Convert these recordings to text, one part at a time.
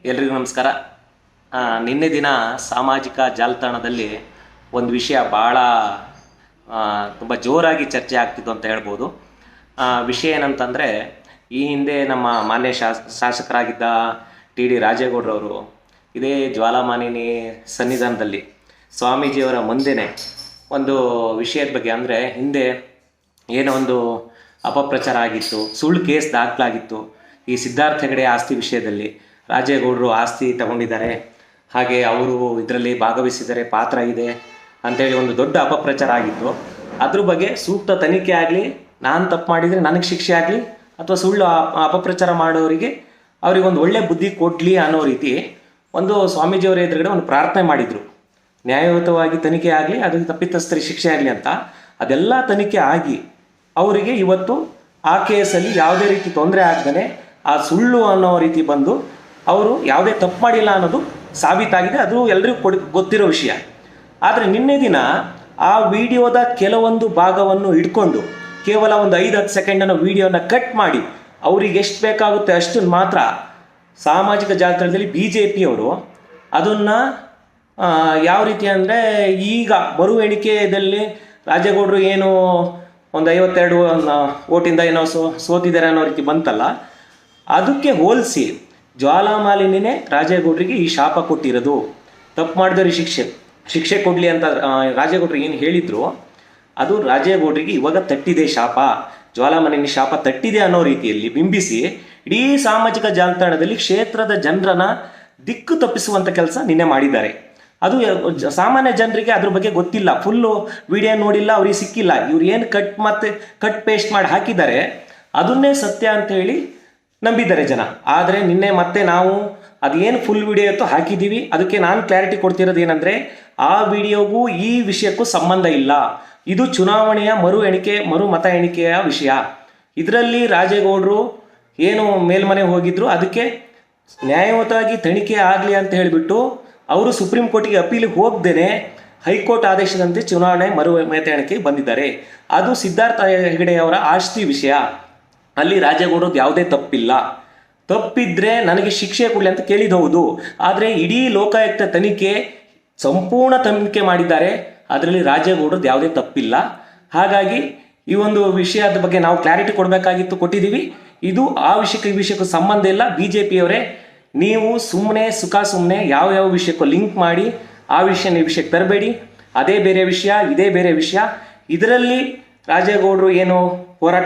ಎಲ್ರಿಗೂ ನಮಸ್ಕಾರ. ನಿನ್ನೆ ದಿನ ಸಾಮಾಜಿಕ ಜಾಲತಾಣದಲ್ಲಿ ಒಂದು ವಿಷಯ ಭಾಳ ತುಂಬ ಜೋರಾಗಿ ಚರ್ಚೆ ಆಗ್ತಿತ್ತು ಅಂತ ಹೇಳ್ಬೋದು. ವಿಷಯ ಏನಂತಂದರೆ, ಈ ಹಿಂದೆ ನಮ್ಮ ಮಾನ್ಯ ಶಾಸಕರಾಗಿದ್ದ ಟಿ ರಾಜೇಗೌಡರವರು ಇದೇ ಜ್ವಾಲಾಮಾಲಿನಿ ಸನ್ನಿಧಾನದಲ್ಲಿ ಸ್ವಾಮೀಜಿಯವರ ಮುಂದೆನೇ ಒಂದು ವಿಷಯದ ಬಗ್ಗೆ, ಅಂದರೆ ಹಿಂದೆ ಏನೋ ಒಂದು ಅಪಪ್ರಚಾರ ಆಗಿತ್ತು, ಸುಳ್ಳು ಕೇಸ್ ದಾಖಲಾಗಿತ್ತು. ಈ ಸಿದ್ಧಾರ್ಥ ಹೆಗಡೆ ಆಸ್ತಿ ವಿಷಯದಲ್ಲಿ ರಾಜೇಗೌಡರು ಆಸ್ತಿ ತಗೊಂಡಿದ್ದಾರೆ, ಹಾಗೆ ಅವರು ಇದರಲ್ಲಿ ಭಾಗವಹಿಸಿದರೆ ಪಾತ್ರ ಇದೆ ಅಂಥೇಳಿ ಒಂದು ದೊಡ್ಡ ಅಪಪ್ರಚಾರ ಆಗಿತ್ತು. ಅದ್ರ ಬಗ್ಗೆ ಸೂಕ್ತ ತನಿಖೆ ಆಗಲಿ, ನಾನು ತಪ್ಪು ಮಾಡಿದರೆ ನನಗೆ ಶಿಕ್ಷೆ ಆಗಲಿ, ಅಥವಾ ಸುಳ್ಳು ಅಪಪ್ರಚಾರ ಮಾಡೋರಿಗೆ ಅವರಿಗೊಂದು ಒಳ್ಳೆ ಬುದ್ಧಿ ಕೊಡಲಿ ಅನ್ನೋ ರೀತಿ ಒಂದು ಸ್ವಾಮೀಜಿಯವರ ಎದುರುಗಡೆ ಒಂದು ಪ್ರಾರ್ಥನೆ ಮಾಡಿದರು. ನ್ಯಾಯಯುತವಾಗಿ ತನಿಖೆ ಆಗಲಿ, ಅದಕ್ಕೆ ತಪ್ಪಿತಸ್ಥರಿಗೆ ಶಿಕ್ಷೆ ಆಗಲಿ ಅಂತ. ಅದೆಲ್ಲ ತನಿಖೆ ಆಗಿ ಅವರಿಗೆ ಇವತ್ತು ಆ ಕೇಸಲ್ಲಿ ಯಾವುದೇ ರೀತಿ ತೊಂದರೆ ಆಗದೇ ಆ ಸುಳ್ಳು ಅನ್ನೋ ರೀತಿ ಬಂದು ಅವರು ಯಾವುದೇ ತಪ್ಪು ಮಾಡಿಲ್ಲ ಅನ್ನೋದು ಸಾಬೀತಾಗಿದೆ. ಅದು ಎಲ್ರಿಗೂ ಗೊತ್ತಿರೋ ವಿಷಯ. ಆದರೆ ನಿನ್ನೆ ದಿನ ಆ ವಿಡಿಯೋದ ಕೆಲವೊಂದು ಭಾಗವನ್ನು ಇಟ್ಕೊಂಡು ಕೇವಲ ಒಂದು 5-10 ಸೆಕೆಂಡನ್ನು ವಿಡಿಯೋನ ಕಟ್ ಮಾಡಿ ಅವ್ರಿಗೆ ಎಷ್ಟು ಬೇಕಾಗುತ್ತೆ ಅಷ್ಟನ್ನು ಮಾತ್ರ ಸಾಮಾಜಿಕ ಜಾಲತಾಣದಲ್ಲಿ BJP ಅವರು ಅದನ್ನು ಯಾವ ರೀತಿ ಅಂದರೆ, ಈಗ ಮರು ಎಣಿಕೆಯಲ್ಲಿ ರಾಜೇಗೌಡರು ಏನು ಒಂದು 52 ಓಟಿಂದ ಏನೋ ಸೋತಿದ್ದಾರೆ ಅನ್ನೋ ರೀತಿ ಬಂತಲ್ಲ, ಅದಕ್ಕೆ ಹೋಲಿಸಿ ಜ್ವಾಲಾಮಾಲಿನಿನೇ ರಾಜೇಗೌಡರಿಗೆ ಈ ಶಾಪ ಕೊಟ್ಟಿರೋದು. ತಪ್ಪು ಮಾಡಿದವ್ರಿಗೆ ಶಿಕ್ಷೆ ಕೊಡಲಿ ಅಂತ ರಾಜೇಗೌಡರು ಏನು ಹೇಳಿದ್ರು, ಅದು ರಾಜೇಗೌಡರಿಗೆ ಇವಾಗ ತಟ್ಟಿದೆ ಶಾಪ, ಜ್ವಾಲಾಮಾಲಿನಿ ಶಾಪ ತಟ್ಟಿದೆ ಅನ್ನೋ ರೀತಿಯಲ್ಲಿ ಬಿಂಬಿಸಿ ಇಡೀ ಸಾಮಾಜಿಕ ಜಾಲತಾಣದಲ್ಲಿ ಕ್ಷೇತ್ರದ ಜನರನ್ನ ದಿಕ್ಕು ತಪ್ಪಿಸುವಂಥ ಕೆಲಸ ನಿನ್ನೆ ಮಾಡಿದ್ದಾರೆ. ಅದು ಸಾಮಾನ್ಯ ಜನರಿಗೆ ಅದ್ರ ಬಗ್ಗೆ ಗೊತ್ತಿಲ್ಲ, ಫುಲ್ಲು ವಿಡಿಯೋ ನೋಡಿಲ್ಲ, ಅವ್ರಿಗೆ ಸಿಕ್ಕಿಲ್ಲ. ಇವ್ರು ಏನು ಕಟ್ ಪೇಸ್ಟ್ ಮಾಡಿ ಹಾಕಿದ್ದಾರೆ ಅದನ್ನೇ ಸತ್ಯ ಅಂತ ಹೇಳಿ ನಂಬಿದ್ದಾರೆ ಜನ. ಆದರೆ ನಿನ್ನೆ ಮತ್ತೆ ನಾವು ಅದೇನು ಫುಲ್ ವಿಡಿಯೋ ಇತ್ತು ಹಾಕಿದ್ದೀವಿ. ಅದಕ್ಕೆ ನಾನು ಕ್ಲಾರಿಟಿ ಕೊಡ್ತಿರೋದು ಏನಂದರೆ, ಆ ವಿಡಿಯೋಗೂ ಈ ವಿಷಯಕ್ಕೂ ಸಂಬಂಧ ಇಲ್ಲ. ಇದು ಚುನಾವಣೆಯ ಮರು ಮತ ಎಣಿಕೆಯ ವಿಷಯ. ಇದರಲ್ಲಿ ರಾಜೇಗೌಡರು ಏನು ಮೇಲ್ಮನೆ ಹೋಗಿದ್ರು, ಅದಕ್ಕೆ ನ್ಯಾಯಯುತವಾಗಿ ತನಿಖೆ ಆಗಲಿ ಅಂತ ಹೇಳಿಬಿಟ್ಟು ಅವರು ಸುಪ್ರೀಂ ಕೋರ್ಟಿಗೆ ಅಪೀಲಿಗೆ ಹೋಗ್ದೇನೆ ಹೈಕೋರ್ಟ್ ಆದೇಶದಂತೆ ಚುನಾವಣೆ ಮರು ಮತ ಎಣಿಕೆಗೆ ಬಂದಿದ್ದಾರೆ. ಅದು ಸಿದ್ಧಾರ್ಥ ಹೆಗಡೆಯವರ ಆಸ್ತಿ ವಿಷಯ. ಅಲ್ಲಿ ರಾಜೇಗೌಡರದ್ದು ಯಾವುದೇ ತಪ್ಪಿಲ್ಲ. ತಪ್ಪಿದ್ರೆ ನನಗೆ ಶಿಕ್ಷೆ ಕೊಡಲಿ ಅಂತ ಕೇಳಿದ ಹೌದು. ಆದರೆ ಇಡೀ ಲೋಕಾಯುಕ್ತ ತನಿಖೆ ಸಂಪೂರ್ಣ ತನಿಖೆ ಮಾಡಿದ್ದಾರೆ, ಅದರಲ್ಲಿ ರಾಜೇಗೌಡರದ್ದು ಯಾವುದೇ ತಪ್ಪಿಲ್ಲ. ಹಾಗಾಗಿ ಈ ಒಂದು ವಿಷಯದ ಬಗ್ಗೆ ನಾವು ಕ್ಲಾರಿಟಿ ಕೊಡಬೇಕಾಗಿತ್ತು, ಕೊಟ್ಟಿದ್ದೀವಿ. ಇದು ಆ ವಿಷಯಕ್ಕೆ ಈ ವಿಷಯಕ್ಕೂ ಸಂಬಂಧ ಇಲ್ಲ. BJPಯವರೇ, ನೀವು ಸುಮ್ಮನೆ ಯಾವ ವಿಷಯಕ್ಕೂ ಲಿಂಕ್ ಮಾಡಿ ಆ ವಿಷಯನ ಈ ವಿಷಯಕ್ಕೆ ತರಬೇಡಿ. ಅದೇ ಬೇರೆ ವಿಷಯ, ಇದೇ ಬೇರೆ ವಿಷಯ. ಇದರಲ್ಲಿ ರಾಜೇಗೌಡರು ಏನು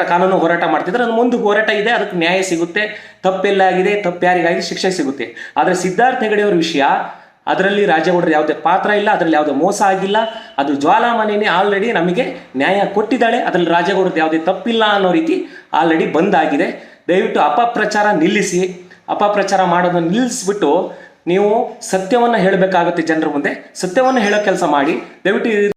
ಕಾನೂನು ಹೋರಾಟ ಮಾಡ್ತಿದ್ದಾರೆ, ಅದು ಮುಂದೆ ಹೋರಾಟ ಇದೆ, ಅದಕ್ಕೆ ನ್ಯಾಯ ಸಿಗುತ್ತೆ. ತಪ್ಪೆಲ್ಲ ಆಗಿದೆ, ತಪ್ಪು ಯಾರಿಗಾಗಿದೆ ಶಿಕ್ಷೆ ಸಿಗುತ್ತೆ. ಆದರೆ ಸಿದ್ಧಾರ್ಥ ಹೆಗಡೆಯವರ ವಿಷಯ, ಅದರಲ್ಲಿ ರಾಜೇಗೌಡರು ಯಾವುದೇ ಪಾತ್ರ ಇಲ್ಲ, ಅದರಲ್ಲಿ ಯಾವುದೇ ಮೋಸ ಆಗಿಲ್ಲ. ಅದು ಜ್ವಾಲಾಮಾಲಿನಿ ಆಲ್ರೆಡಿ ನಮಗೆ ನ್ಯಾಯ ಕೊಟ್ಟಿದ್ದಾಳೆ, ಅದರಲ್ಲಿ ರಾಜೇಗೌಡರದ್ದು ಯಾವುದೇ ತಪ್ಪಿಲ್ಲ ಅನ್ನೋ ರೀತಿ ಆಲ್ರೆಡಿ ಬಂದಾಗಿದೆ. ದಯವಿಟ್ಟು ಅಪಪ್ರಚಾರ ನಿಲ್ಲಿಸಿ. ಅಪಪ್ರಚಾರ ಮಾಡೋದನ್ನು ನಿಲ್ಲಿಸ್ಬಿಟ್ಟು ನೀವು ಸತ್ಯವನ್ನು ಹೇಳಬೇಕಾಗುತ್ತೆ ಜನರ ಮುಂದೆ. ಸತ್ಯವನ್ನು ಹೇಳೋ ಕೆಲಸ ಮಾಡಿ ದಯವಿಟ್ಟು.